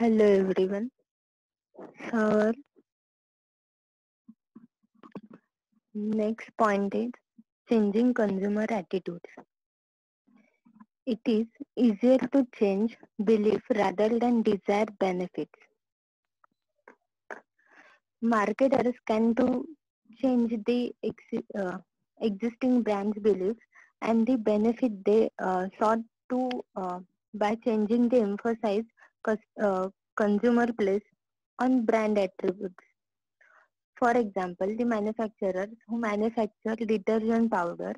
Hello everyone. Our next point is changing consumer attitudes. It is easier to change belief rather than desire benefits. Marketers can change the existing brand's beliefs and the benefit they sought to by changing the emphasis consumer place on brand attributes. For example, the manufacturers who manufacture detergent powder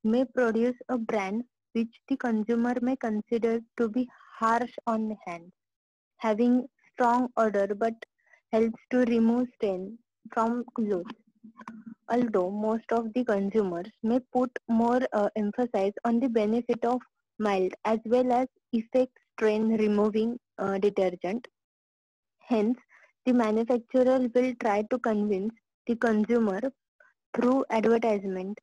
may produce a brand which the consumer may consider to be harsh on hands, having strong odor but helps to remove stain from clothes. Although most of the consumers may put more emphasis on the benefit of mild as well as effect stain removing detergent. Hence, the manufacturer will try to convince the consumer through advertisement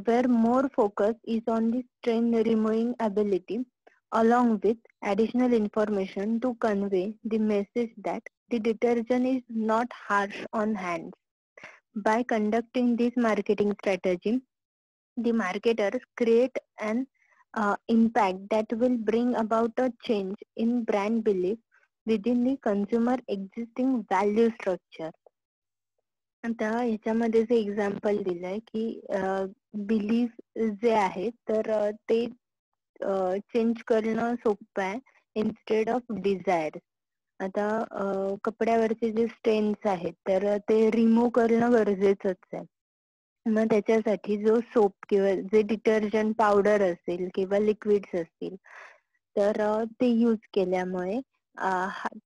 where more focus is on the stain removing ability along with additional information to convey the message that the detergent is not harsh on hands. By conducting this marketing strategy, the marketers create an impact that will bring about a change in brand belief within the consumer existing value structure. आता ह्याच्यामध्ये जे example दिलंय की belief जे आहे तर ते change करणं सोपं आहे इन्स्टेड ऑफ डिझायर. आता कपड्यावरचे जे स्टेन्स आहेत तर ते रिमूव्ह करणं गरजेचंच आहे. मग त्याच्यासाठी जो सोप किंवा जे डिटर्जंट पावडर असेल किंवा लिक्विड्स असतील तर ते यूज केल्यामुळे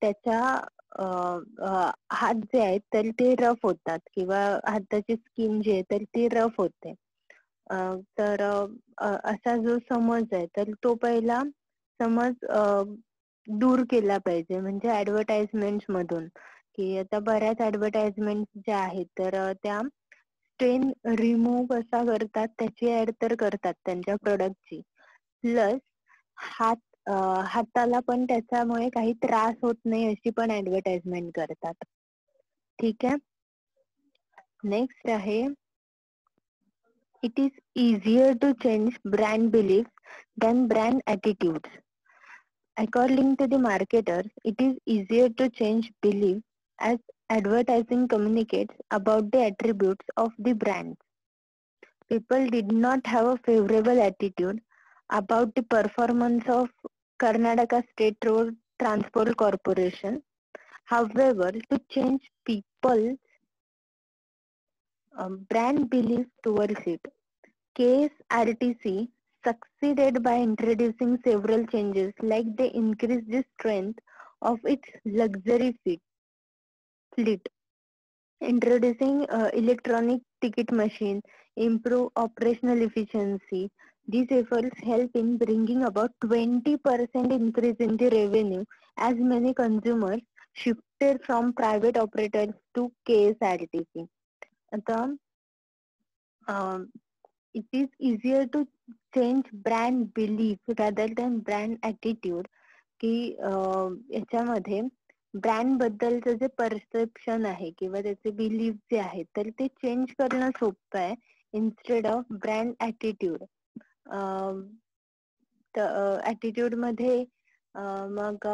त्याच्या हात जे आहेत तर ते रफ होतात किंवा हाताची स्किन जी आहे तर ती रफ होते. तर असा जो समज आहे तर तो पहिला समज दूर केला पाहिजे म्हणजे ऍडव्हर्टाइजमेंट मधून. की आता बऱ्याच ऍडव्हर्टाइजमेंट ज्या आहेत तर त्या स्टेन रिमूव्ह कसा करतात त्याची ऍड तर करतात त्यांच्या प्रोडक्टची. प्लस हाताला पण त्याच्यामुळे काही त्रास होत नाही अशी पण ऍडव्हर्टाइजमेंट करतात. ठीक आहे. नेक्स्ट आहे it is easier to change brand beliefs than brand attitudes. According to the marketers, it is easier to change belief as advertising communicates about the attributes of the brand. People did not have a favorable attitude about the performance of Karnataka State Road Transport Corporation. However, to change people's brand belief towards it, KSRTC succeeded by introducing several changes like they increased the strength of its luxury fleet, introducing electronic ticket machine, improve operational efficiency. These efforts help in bringing about 20% increase in the revenue as many consumers shifted from private operators to KSRTC. आता it is easier to change brand belief rather than brand attitude. की याच्यामध्ये brand बद्दलचं जे perception आहे किंवा त्याचे belief जे आहेत तर ते चेंज करणं सोपं आहे instead of brand attitude. Attitude मध्ये मग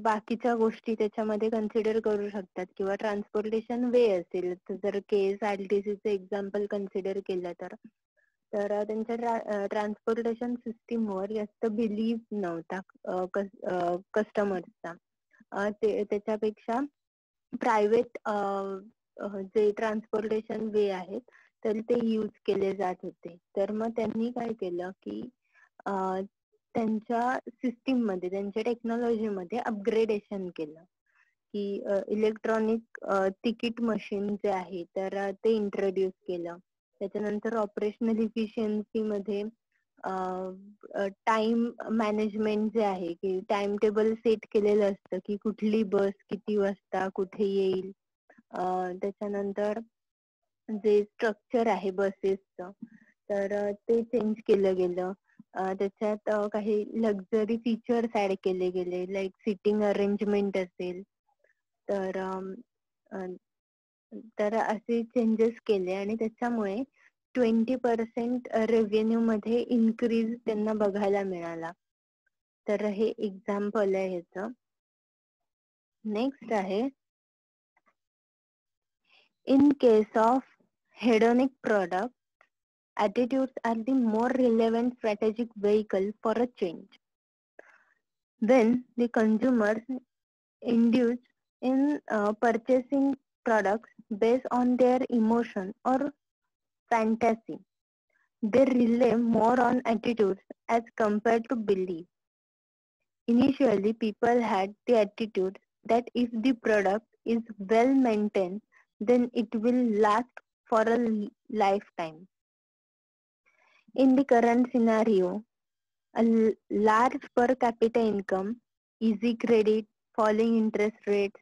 बाकीच्या गोष्टी त्याच्यामध्ये कन्सिडर करू शकतात किंवा ट्रान्सपोर्टेशन वे असेल तर जर KSRTCचं एक्झाम्पल कन्सिडर केलं तर त्यांच्या ट्रान्सपोर्टेशन सिस्टीमवर जास्त बिलीफ नव्हता कस्टमर्सचा. त्याच्यापेक्षा प्रायव्हेट जे ट्रान्सपोर्टेशन वे आहेत तर ते यूज केले जात होते. तर मग त्यांनी काय केलं की त्यांच्या सिस्टीम मध्ये त्यांच्या टेक्नॉलॉजी मध्ये अपग्रेडेशन केलं की इलेक्ट्रॉनिक तिकीट मशीन जे आहे तर ते इंट्रोड्यूस केलं. त्याच्यानंतर ऑपरेशनल इफिशियन्सी मध्ये टाइम मॅनेजमेंट जे आहे की टाइम टेबल सेट केलेलं असतं की कुठली बस किती वाजता कुठे येईल. त्याच्यानंतर जे स्ट्रक्चर आहे बसेसचं तर ते चेंज केलं गेलं. त्याच्यात काही लक्झरी फीचर्स ऍड केले गेले, लाईक सिटिंग अरेंजमेंट असेल, तर तर असे चेंजेस केले आणि त्याच्यामुळे 20% रेव्हेन्यू मध्ये इन्क्रीज त्यांना बघायला मिळाला. तर हे एक्झाम्पल आहे ह्याचं. नेक्स्ट आहे, in case of hedonic product, attitudes are the more relevant strategic vehicle for a change. When the consumers induce in purchasing products based on their emotion or fantasy, they rely more on attitudes as compared to belief. Initially, people had the attitude that if the product is well maintained, then it will last for a lifetime. In the current scenario, a large per capita income, easy credit, falling interest rates,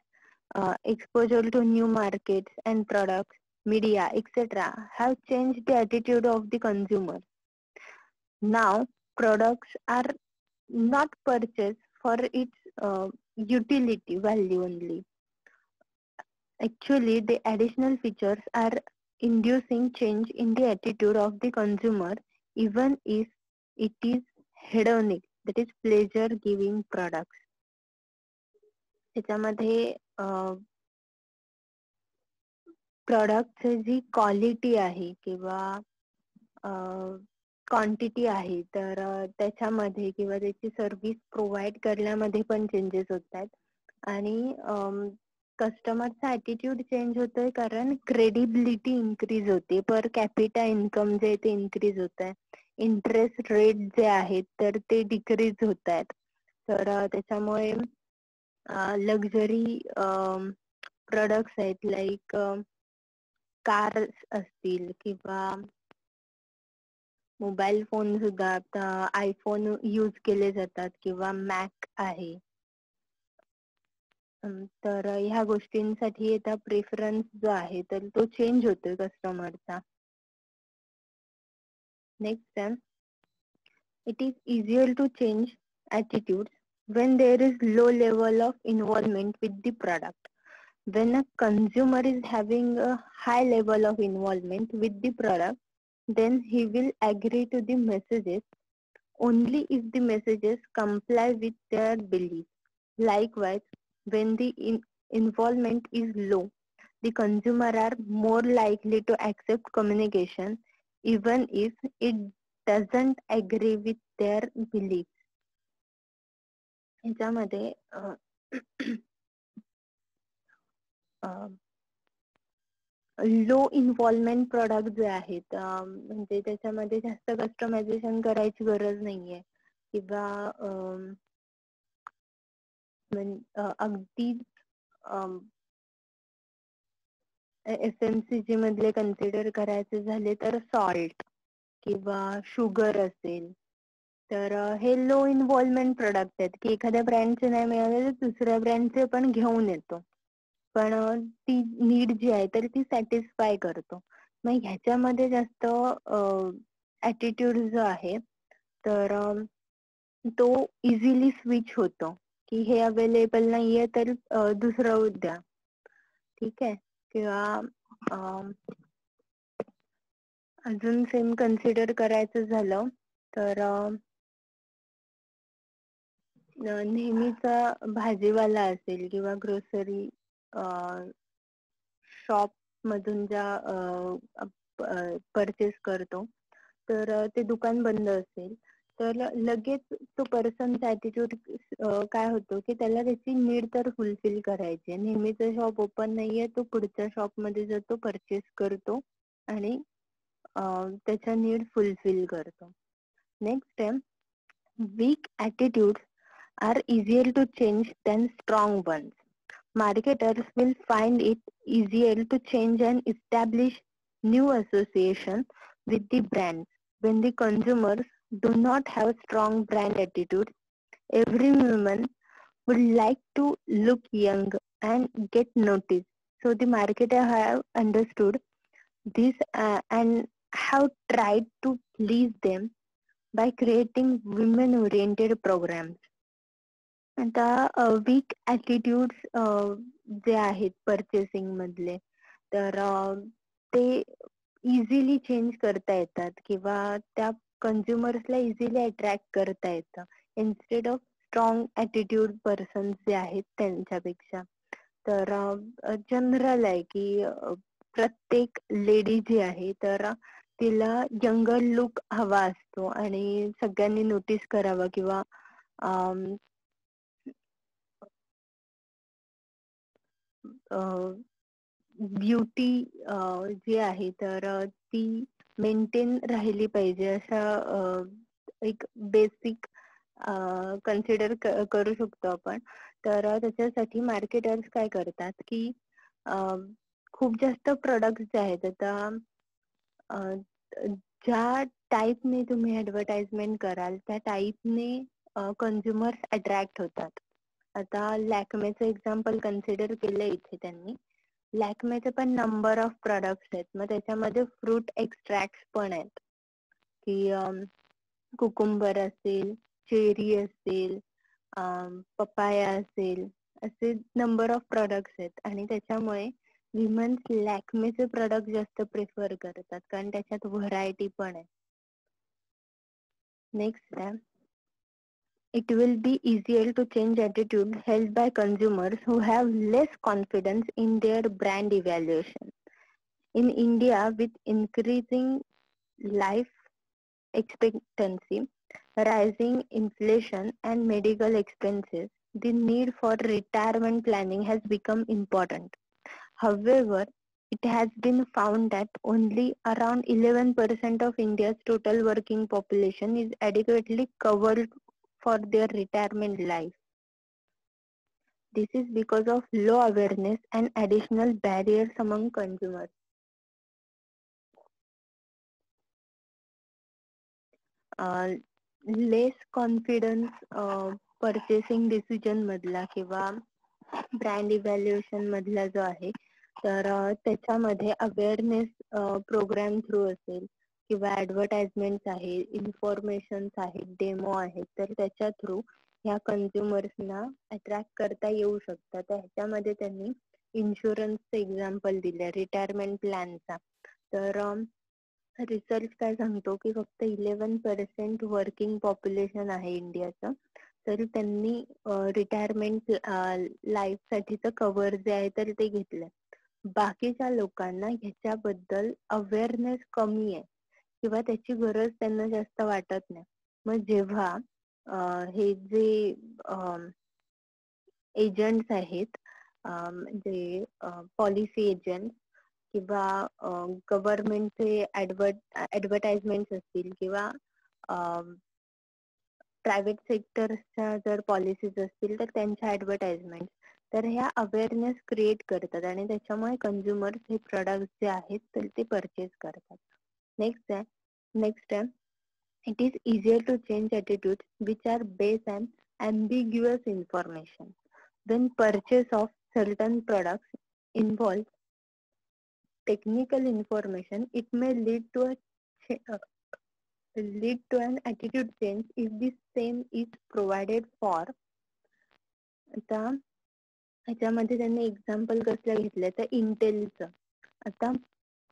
exposure to new markets and products, media, etc. have changed the attitude of the consumer. Now, products are not purchased for its utility value only. Actually, the additional features are inducing change in the attitude of the consumer, even if it is hedonic, that is pleasure giving products. त्याच्यामध्ये प्रोडक्टची जी quality आहे किंवा quantity आहे, तर त्याच्यामध्ये किंवा त्याची service provide करण्यामध्ये पण चेंजेस होत आहेत. आणि कस्टमरचा ॲटिट्यूड चेंज होतोय कारण क्रेडिबिलिटी इन्क्रीज होते, पर कॅपिटा इन्कम जे ते इन्क्रीज होत आहे, इंटरेस्ट रेट जे आहेत तर ते डिक्रीज होत आहेत. तर त्याच्यामुळे लक्झरी प्रोडक्ट्स आहेत, लाईक कार्स असतील किंवा मोबाईल फोन सुद्धा आता आयफोन यूज केले जातात किंवा मॅक आहे. तर ह्या गोष्टींसाठी आता प्रेफरन्स जो आहे तर तो चेंज होतोय कस्टमरचा. नेक्स्ट आहे, it is easier to change attitudes when there is low level of involvement with the product. When a consumer is having a high level of involvement with the product, then he will agree to the messages only if the messages comply with their beliefs. Likewise, when the involvement is low, the consumer are more likely to accept communication even if it doesn't agree with their beliefs. ह्याच्यामध्ये low involvement product जे आहेत, म्हणजे त्याच्यामध्ये जास्त customization करायची गरज नाहीये किंवा अगदी FMCG मधले कन्सिडर करायचे झाले तर सॉल्ट किंवा शुगर असेल, तर हे लो इन्व्हॉल्वमेंट प्रोडक्ट आहेत की एखाद्या ब्रँडचे नाही मिळाले तर दुसऱ्या ब्रँडचे पण घेऊन येतो, पण ती नीड जी आहे तर ती सॅटिस्फाय करतो. मग ह्याच्यामध्ये जास्त ॲटिट्यूड जो आहे तर तो इझिली स्विच होतो की हे अवेलेबल नाहीये तर दुसरं द्या, ठीक आहे. किंवा अजून सेम कन्सिडर करायचं झालं तर नेहमीचा भाजीवाला असेल किंवा ग्रोसरी शॉप मधून ज्या परचेस करतो, तर ते दुकान बंद असेल तर लगेच तो पर्सनचा ॲटिट्यूड काय होतो की त्याला त्याची नीड तर फुलफिल करायची. नेहमीचं शॉप ओपन नाहीये, तो पुढच्या शॉप मध्ये जातो, परचेस करतो आणि त्याच्या नीड फुलफिल करतो. नेक्स्ट आहे, weak attitudes are easier to change than strong ones. Marketers will find it easier to change and establish new association with the brand. When the consumers do not have strong brand attitude, every woman would like to look young and get noticed. So the marketer have understood this and have tried to please them by creating women-oriented programs. आता weak attitudes जे आहेत purchasing मधले, तर ते easily change करता येतात किंवा त्या कन्झ्युमर्सला इझिली अट्रॅक्ट करता येतं instead of strong attitude persons जे आहेत त्यांच्यापेक्षा. तर जनरल आहे की प्रत्येक लेडी जी आहे तर तिला यंगर लुक हवा असतो आणि सगळ्यांनी नोटीस करावं किंवा ब्युटी जी आहे तर ती मेंटेन राहिली पाहिजे अशा एक बेसिक कन्सिडर करू शकतो आपण. तर त्याच्यासाठी मार्केटर्स काय करतात की खूप जास्त प्रोडक्ट्स जे आहेत आता ज्या टाईपने तुम्ही ऍडव्हर्टाइजमेंट कराल त्या टाईपने कन्झ्युमर्स अट्रॅक्ट होतात. आता लॅक्मेचं एक्झाम्पल कन्सिडर केलंय इथे त्यांनी. लॅक्मेचे पण नंबर ऑफ प्रोडक्ट्स आहेत, मग त्याच्यामध्ये फ्रूट एक्स्ट्रॅक्ट पण आहेत की कुकुंबर असेल, चेरी असेल, पपाया असेल, असे नंबर ऑफ प्रोडक्ट्स आहेत आणि त्याच्यामुळे विमन्स लॅक्मेचे प्रोडक्ट जास्त प्रिफर करतात कारण त्याच्यात व्हरायटी पण आहे. नेक्स्ट आहे, it will be easier to change attitude held by consumers who have less confidence in their brand evaluation. In India, with increasing life expectancy, rising inflation, and medical expenses, the need for retirement planning has become important. However, it has been found that only around 11% of India's total working population is adequately covered for their retirement life. This is because of low awareness and additional barriers among consumers. Less confidence purchasing decision मधला किंवा brand evaluation मधला जो आहे तर त्याच्यामध्ये awareness programme through असेल किंवा advertisement आहे, इन्फॉर्मेशन आहेत, डेमो आहेत, तर त्याच्या थ्रू ह्या कन्झ्युमर्सना अट्रॅक्ट करता येऊ शकतात. तर ह्याच्यामध्ये त्यांनी इन्शुरन्सचं एक्झाम्पल दिलं, रिटायरमेंट प्लॅनचा. तर रिसर्च काय सांगतो की फक्त 11% वर्किंग पॉप्युलेशन आहे इंडियाचं, तरी त्यांनी रिटायरमेंट लाईफ साठीचं कव्हर जे आहे तर ते घेतलंय. बाकीच्या लोकांना ह्याच्याबद्दल अवेअरनेस कमी आहे किंवा त्याची गरज त्यांना जास्त वाटत नाही. मग जेव्हा हे जे एजंट्स आहेत, म्हणजे पॉलिसी एजंट किंवा गव्हर्नमेंटचे ऍडव्हर्टाइजमेंट असतील किंवा प्रायव्हेट सेक्टरच्या जर पॉलिसीज असतील तर त्यांच्या ऍडव्हर्टाइजमेंट, तर ह्या अवेअरनेस क्रिएट करतात आणि त्याच्यामुळे कन्झ्युमर्स हे प्रोडक्ट जे आहेत तर ते परचेस करतात. नेक्स्ट आहे, it is easier to change attitudes which are based on ambiguous information. When purchase of certain products involves technical information, it may lead to an attitude change if the same is provided for. आता ह्याच्यामध्ये त्यांनी example कसलं घेतलंय तर इंटेलचं. आता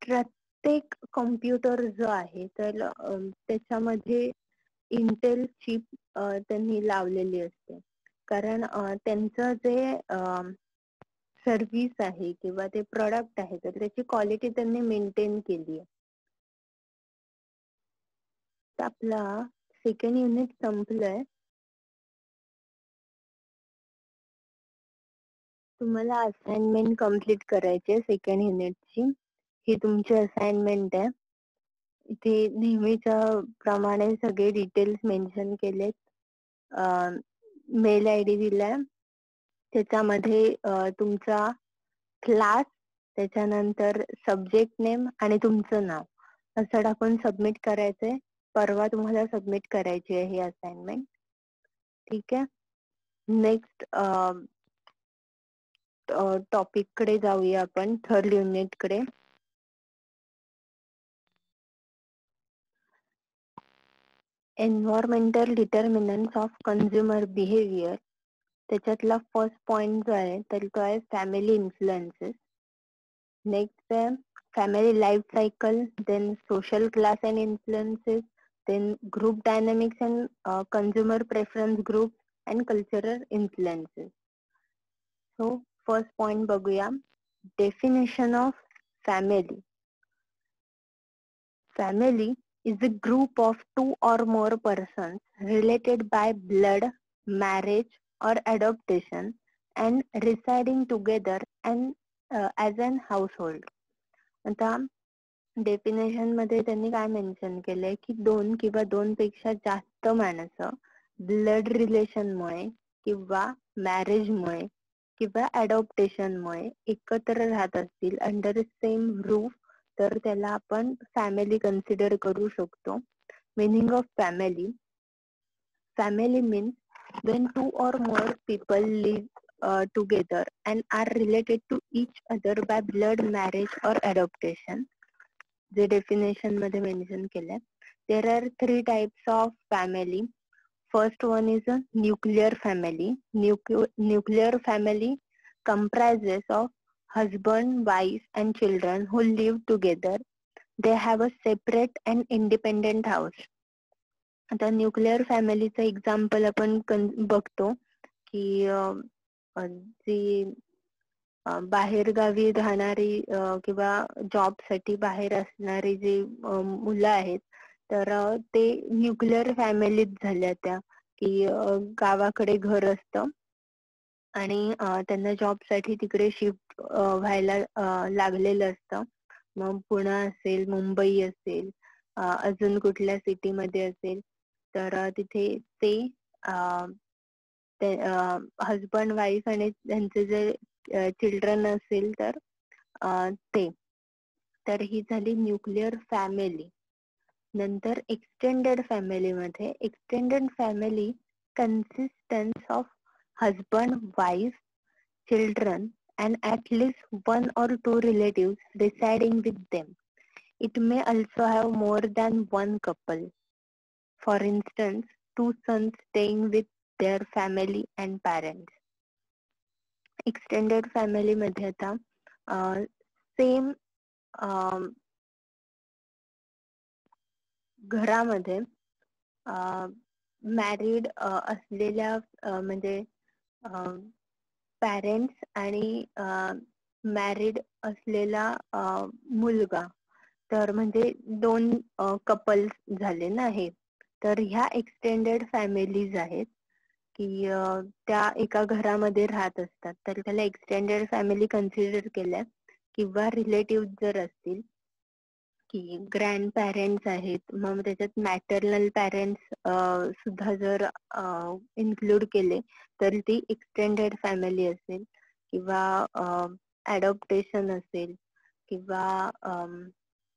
प्रत्येक computer जो आहे तर त्याच्यामध्ये इंटेल चिप त्यांनी लावलेली असते कारण त्यांचं जे सर्व्हिस आहे किंवा ते प्रोडक्ट आहे तर त्याची क्वालिटी त्यांनी मेंटेन केली आहे. आपला सेकंड युनिट संपलंय. तुम्हाला असाइनमेंट कम्प्लीट करायची सेकंड युनिटची. ही तुमची असाइनमेंट आहे. इथे नेहमीच्या प्रमाणे सगळे डिटेल्स मेन्शन केलेत. मेल आय डी दिलाय, त्याच्यामध्ये तुमचा क्लास, त्याच्यानंतर सब्जेक्ट नेम आणि तुमचं नाव असं टाकून सबमिट करायचंय. परवा तुम्हाला सबमिट करायची आहे ही असाइनमेंट. ठीक आहे. नेक्स्ट टॉपिक कडे जाऊया आपण, थर्ड युनिट कडे. Environmental determinants of consumer behaviour, त्याच्यातला फर्स्ट पॉइंट जो आहे तर तो आहे फॅमिली इन्फ्लुएन्सेस. नेक्स्ट आहे family life cycle, then social class and influences, then group dynamics and consumer preference group and cultural influences. So first point बघूया, definition of family. Family is a group of two or more persons related by blood, marriage, or adoption and residing together and as an household. आता definition मध्ये त्यांनी काय mention केलंय की दोन किंवा दोन पेक्षा जास्त माणसं ब्लड रिलेशनमुळे किंवा मॅरेजमुळे किंवा अडॉप्टेशनमुळे एकत्र राहत असतील अंडर सेम रूफ, तर त्याला आपण फॅमिली कन्सिडर करू शकतो. Meaning of family. Family means when two or more people live together and are related to each other by blood, marriage or adoption. जे डेफिनेशन मध्ये मेन्शन केलंय. There are three types of family. First one is a nuclear family. Nuclear family comprises of husband, wife and children who live together. They have a separate and independent house. आता nuclear फॅमिलीचं example आपण बघतो की जी बाहेर गावी राहणारी किंवा job साठी बाहेर असणारी जी मुलं आहेत तर ते न्यूक्लिअर फॅमिलीत झाल्या त्या की गावाकडे घर असतं आणि त्यांना जॉब साठी तिकडे शिफ्ट व्हायला लागलेलं असतं. मग पुणे असेल, मुंबई असेल, अजून कुठल्या सिटी मध्ये असेल तर तिथे ते हजबंड वाईफ आणि त्यांचे जे चिल्ड्रन असेल तर ते, तर ही झाली न्यूक्लिअर फॅमिली. नंतर एक्सटेंडेड फॅमिली मध्ये, extended family consistence of husband, wife, children, and at least one or two relatives residing with them. It may also have more than one couple. For instance, two sons staying with their family and parents. Extended family मध्ये आता same घरामध्ये married असलेल्या म्हणजे parents आणि married असलेला मुलगा, तर म्हणजे दोन कपल्स झाले ना हे. तर ह्या एक्सटेंडेड फॅमिलीज आहेत की त्या एका घरामध्ये राहत असतात, तर त्याला एक्सटेंडेड फॅमिली कन्सिडर केल्या. किंवा रिलेटिव्ह जर असतील की ग्रँड पॅरेंट्स आहेत, मग त्याच्यात मॅटर्नल पॅरेंट्स सुद्धा जर इन्क्लूड केले तर ती एक्सटेंडेड फॅमिली असेल. किंवा अडॉप्टेशन असेल किंवा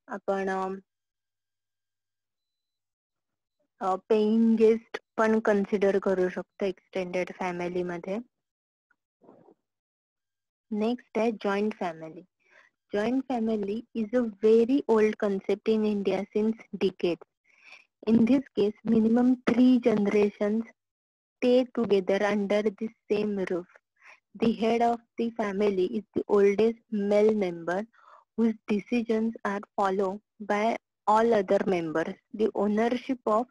आपण पेइंग गेस्ट पण कन्सिडर करू शकतो एक्सटेंडेड फॅमिली मध्ये. नेक्स्ट आहे joint family. Joint family is a very old concept in India since decades. In this case, minimum 3 generations stay together under the same roof. The head of the family is the oldest male member whose decisions are followed by all other members. The ownership of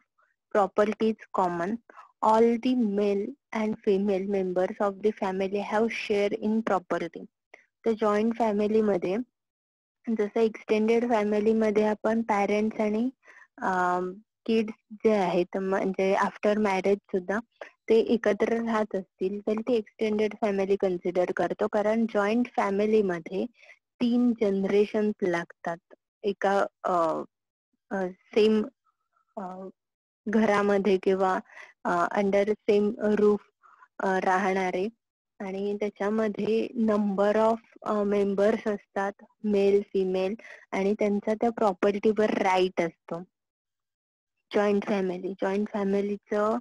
property is common. All the male and female members of the family have share in property. The joint family मध्ये जसं extended family मध्ये आपण parents आणि kids जे आहेत म्हणजे after marriage सुद्धा ते एकत्र राहत असतील तर ते एक्सटेंडेड फॅमिली कन्सिडर करतो. कारण जॉईंट फॅमिली मध्ये 3 जनरेशन्स लागतात एका सेम घरामध्ये किंवा अंडर सेम रूफ राहणारे. आणि त्याच्यामध्ये नंबर ऑफ मेंबर्स असतात, मेल फिमेल, आणि त्यांचा त्या प्रॉपर्टीवर राईट असतो. जॉईंट फॅमिलीचं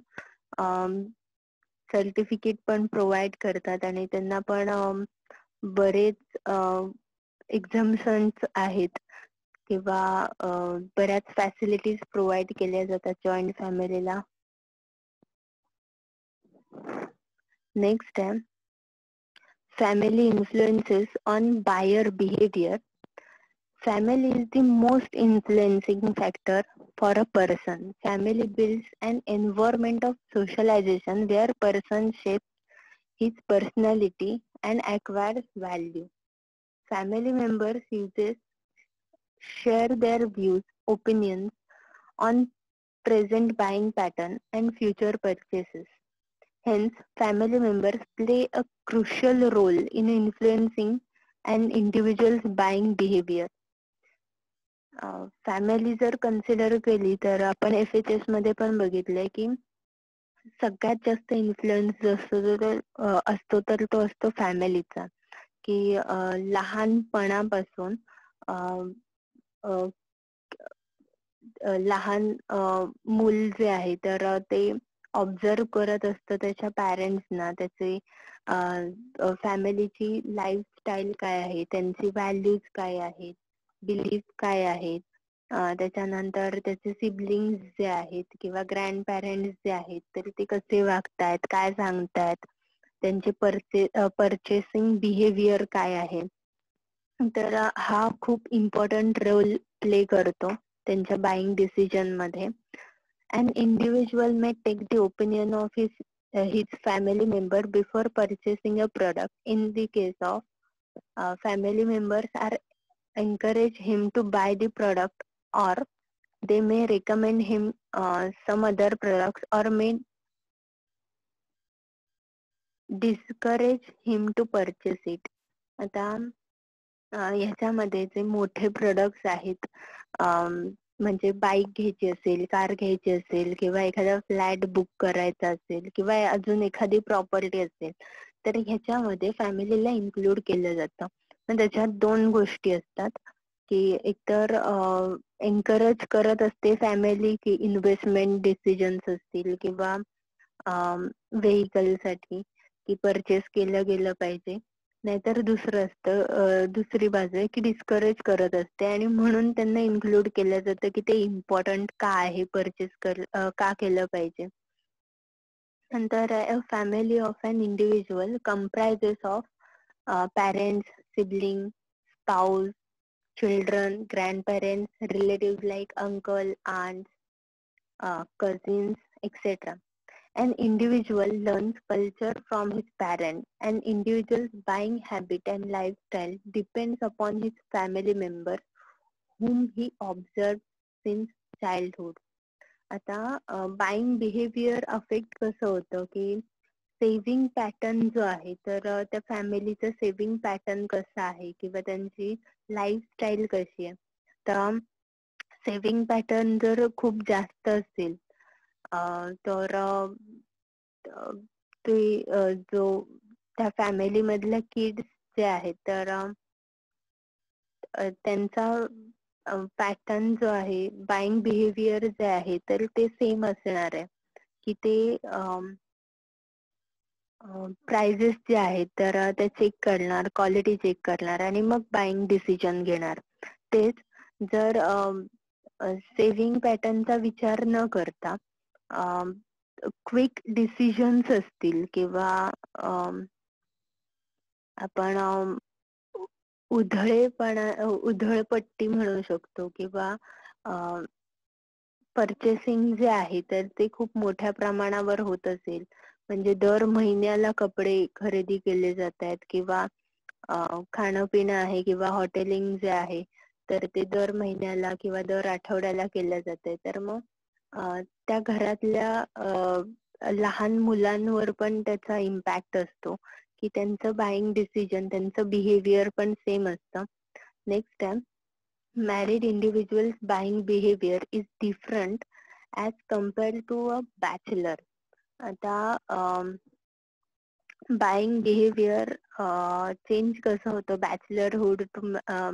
सर्टिफिकेट पण प्रोव्हाइड करतात आणि त्यांना पण बरेच एक्झम्पशन्स आहेत किंवा बऱ्याच फॅसिलिटीज प्रोव्हाइड केल्या जातात जॉईंट फॅमिलीला. नेक्स्ट आहे family influences on buyer behavior. Family is the most influencing factor for a person. Family builds an environment of socialization where person shapes his personality and acquires value. Family members uses share their views, opinions on present buying pattern and future purchases. Hence, family members play a crucial role in influencing an individual's buying behavior. Family जर consider केली तर आपण FHS मध्ये पण बघितलंय की सगळ्यात जास्त इन्फ्लुएन्स जो असतो तर तो असतो फॅमिलीचा. की लहानपणापासून लहान मूल जे आहे तर ते ऑब्झर्व करत असतं त्याच्या पॅरेंट्सना, त्याचे फॅमिलीची लाईफस्टाईल काय आहे, त्यांची व्हॅल्यूज काय आहेत, बिलीफ काय आहेत, त्याच्यानंतर त्याचे सिबलिंग्स जे आहेत किंवा ग्रँड पॅरेंट्स जे आहेत तर ते कसे वागतायत, काय सांगतायत, त्यांचे परचेसिंग बिहेवियर काय आहे. तर हा खूप इम्पॉर्टंट रोल प्ले करतो त्यांच्या बाईंग डिसिजन मध्ये. An individual may take the opinion of his family member before purchasing a product. In the case of family members are encourage him to buy the product, or they may recommend him some other products, or may discourage him to purchase it. आता ह्याच्यामध्ये जे मोठे products आहेत, म्हणजे bike घ्यायची असेल, car घ्यायची असेल किंवा एखादा फ्लॅट बुक करायचा असेल किंवा अजून एखादी प्रॉपर्टी असेल तर ह्याच्यामध्ये फॅमिलीला इन्क्लूड केलं जातं. पण त्याच्यात दोन गोष्टी असतात की एकतर एनकरेज करत असते फॅमिली की इन्व्हेस्टमेंट डिसिजन्स असतील किंवा व्हेकल साठी की परचेस केलं गेलं पाहिजे, नाहीतर दुसरं असतं दुसरी बाजू आहे की डिस्करेज करत असते आणि म्हणून त्यांना इन्क्लूड केलं जातं की ते इम्पॉर्टंट का आहे, परचेस का केलं पाहिजे. नंतर family of an individual comprises of parents, siblings, spouse, children, grandparents, relatives like uncle, aunts, cousins, etc. An individual learns culture from his parents. An individual's buying habit and lifestyle depends upon his family members whom he observes since childhood. आता buying behaviour affect कसं होतं की saving pattern जो आहे तर त्या फॅमिलीचं saving pattern कसं आहे किंवा त्यांची लाईफस्टाईल कशी आहे. तर सेव्हिंग पॅटर्न जर खूप जास्त असेल तर ते जो त्या फॅमिली मधल्या किड्स जे आहेत तर त्यांचा पॅटर्न जो आहे, बाईंग बिहेवियर जे आहे तर ते सेम असणार आहे की ते प्राइजेस जे आहेत तर ते चेक करणार, क्वालिटी चेक करणार आणि मग बाईंग डिसिजन घेणार. तेच जर सेव्हिंग पॅटर्नचा विचार न करता क्विक डिसिजन्स असतील किंवा आपण उधळपट्टी म्हणू शकतो किंवा परचेसिंग जे आहे तर ते खूप मोठ्या प्रमाणावर होत असेल, म्हणजे दर महिन्याला कपडे खरेदी केले जात आहेत किंवा खाणं पिणं आहे किंवा हॉटेलिंग जे आहे तर ते दर महिन्याला किंवा दर आठवड्याला केलं जाते, तर मग त्या घरातल्या लहान मुलांवर पण त्याचा इम्पॅक्ट असतो की त्यांचं बाईंग डिसिजन, त्यांचं बिहेवियर पण सेम असतं. नेक्स्ट आहे married individuals buying behavior is different as compared to a bachelor. आता बाईंग बिहेवियर चेंज कसं होतं बॅचलरहुड टू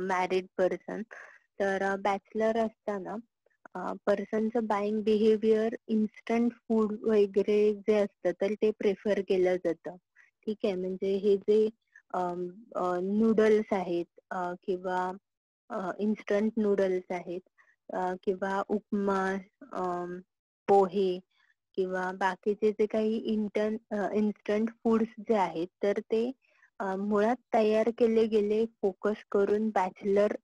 मॅरिड पर्सन. तर बॅचलर असताना पर्सनचं बाईंग बिहेवियर इन्स्टंट फूड वगैरे जे असतं तर ते प्रेफर केलं जातं. ठीक आहे, म्हणजे हे जे नूडल्स आहेत किंवा इन्स्टंट नूडल्स आहेत किंवा उपमा, पोहे किंवा बाकीचे जे काही इन्स्टंट फूड्स जे आहेत तर ते मुळात तयार केले गेले फोकस करून बॅचलर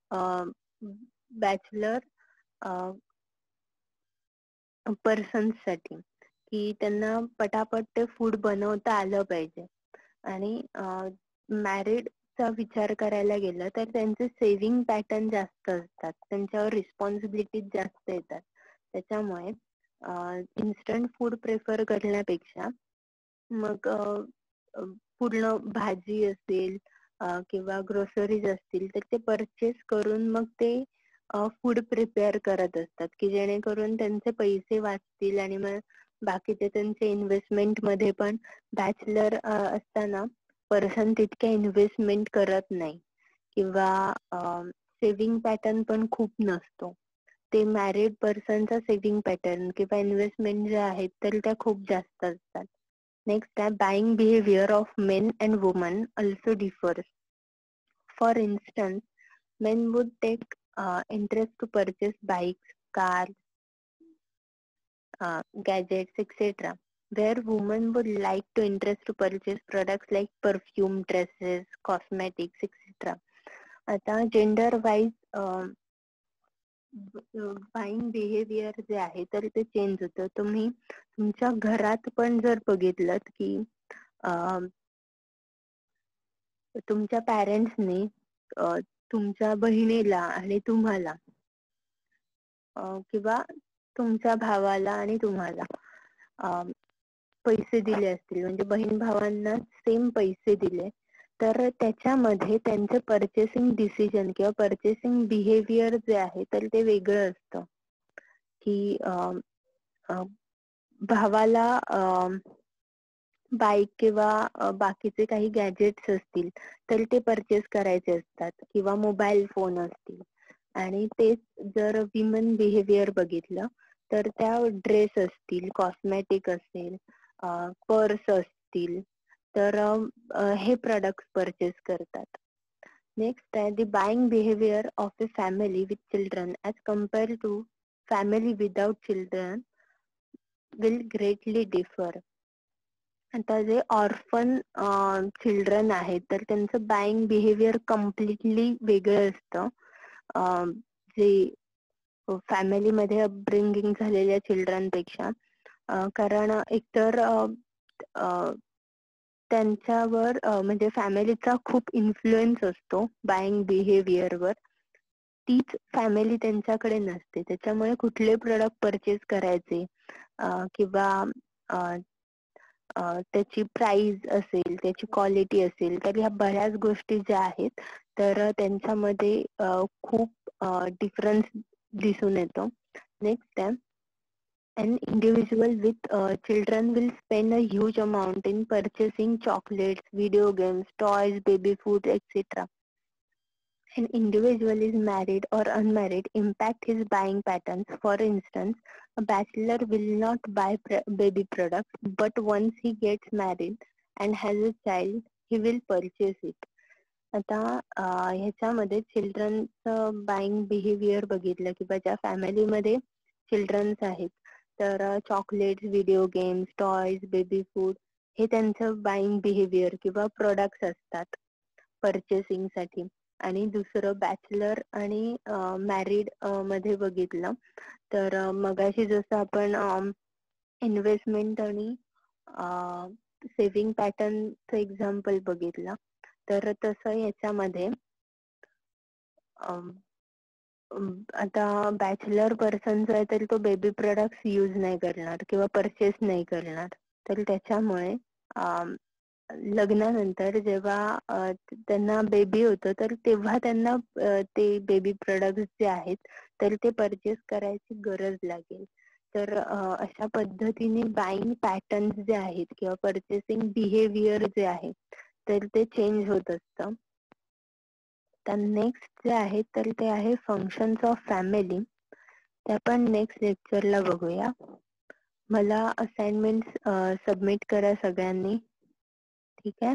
पर्सन्स साठी, की त्यांना पटापट ते फूड बनवता आलं पाहिजे. आणि मॅरिडचा विचार करायला गेलं तर त्यांचे सेव्हिंग पॅटर्न जास्त असतात, त्यांच्यावर रिस्पॉन्सिबिलिटीज जास्त येतात. त्याच्यामुळे इन्स्टंट फूड प्रेफर करण्यापेक्षा मग पूर्ण भाजी असेल किंवा ग्रोसरीज असतील तर ते परचेस करून मग ते फूड प्रिपेअर करत असतात, की जेणेकरून त्यांचे पैसे वाचतील आणि मग बाकीचे त्यांचे इन्व्हेस्टमेंट मध्ये पण बॅचलर असताना पर्सन तितक्या इन्व्हेस्टमेंट करत नाही किंवा सेव्हिंग पॅटर्न पण खूप नसतो. ते मॅरिड पर्सनचा सेव्हिंग पॅटर्न किंवा इन्व्हेस्टमेंट जे आहेत तर त्या खूप जास्त असतात. नेक्स्ट आहे buying behaviour of men and woman also differs. For instance, men would take interest to purchase bikes, cars, gadgets, etc. Where women would like to interest to purchase products like perfume, dresses, cosmetics, etc. आता gender wise buying behaviour जे आहे तर ते change होतं. तुम्ही तुमच्या घरात पण जर बघितलं की तुमच्या पॅरेंट्सनी तुमच्या बहिणीला आणि तुम्हाला किंवा तुमच्या भावाला आणि तुम्हाला पैसे दिले असतील, म्हणजे बहीण भावांना सेम पैसे दिले, तर त्याच्यामध्ये त्यांचे परचेसिंग डिसिजन किंवा परचेसिंग बिहेवियर जे आहे तर ते वेगळं असतं. की भावाला बाईक किंवा बाकीचे काही गॅजेट्स असतील तर ते परचेस करायचे असतात किंवा मोबाईल फोन असतील. आणि तेच जर विमन बिहेवियर बघितलं तर त्या ड्रेस असतील, कॉस्मेटिक असेल, पर्स असतील, तर हे प्रोडक्ट्स परचेस करतात. नेक्स्ट आहे the buying behaviour of a family with children as compared to family without children will greatly differ. आता जे ऑर्फन चिल्ड्रन आहेत तर त्यांचं बाईंग बिहेवियर कम्प्लिटली वेगळं असतं जे फॅमिलीमध्ये अपब्रिंगिंग झालेल्या चिल्ड्रनपेक्षा. कारण एकतर त्यांच्यावर म्हणजे फॅमिलीचा खूप इन्फ्लुएन्स असतो बाईंग बिहेवियरवर. तीच फॅमिली त्यांच्याकडे नसते, त्याच्यामुळे कुठले प्रोडक्ट परचेस करायचे किंवा त्याची प्राइस असेल, त्याची क्वालिटी असेल, तर ह्या बऱ्याच गोष्टी ज्या आहेत तर त्यांच्यामध्ये खूप डिफरन्स दिसून येतो. नेक्स्ट आहे an individual with children will spend a huge amount in purchasing chocolates, video games, toys, baby food, etc. An individual is married or unmarried impact his buying patterns. For instance, a bachelor will not buy baby products, but once he gets married and has a child, he will purchase it. आता ह्याच्यामध्ये चिल्ड्रनचं buying behaviour बघितलं किंवा ज्या फॅमिलीमध्ये children's आहेत तर chocolates, video games, toys, baby food हे त्यांचं बाईंग बिहेवियर किंवा प्रोडक्ट्स असतात परचेसिंग साठी. आणि दुसरं बॅचलर आणि मॅरिड मध्ये बघितलं तर मगाशी जसं आपण इन्व्हेस्टमेंट आणि सेव्हिंग पॅटर्नचं एक्झाम्पल बघितलं, तर तसं याच्यामध्ये आता बॅचलर पर्सन जो आहे तर तो बेबी प्रोडक्ट्स यूज नाही करणार किंवा परचेस नाही करणार. तर त्याच्यामुळे लग्नानंतर जेव्हा त्यांना बेबी होतं तर तेव्हा त्यांना ते बेबी प्रोडक्ट्स जे आहेत तर ते परचेस करायची गरज लागेल. तर अशा पद्धतीने बाईंग पॅटर्न्स जे आहेत किंवा परचेसिंग बिहेवियर जे आहे तर ते चेंज होत असतं. तर नेक्स्ट जे आहे तर ते आहे फंक्शन्स ऑफ फॅमिली. ते आपण नेक्स्ट लेक्चरला बघूया. मला असाइनमेंट सबमिट करा सगळ्यांनी, ठीक आहे.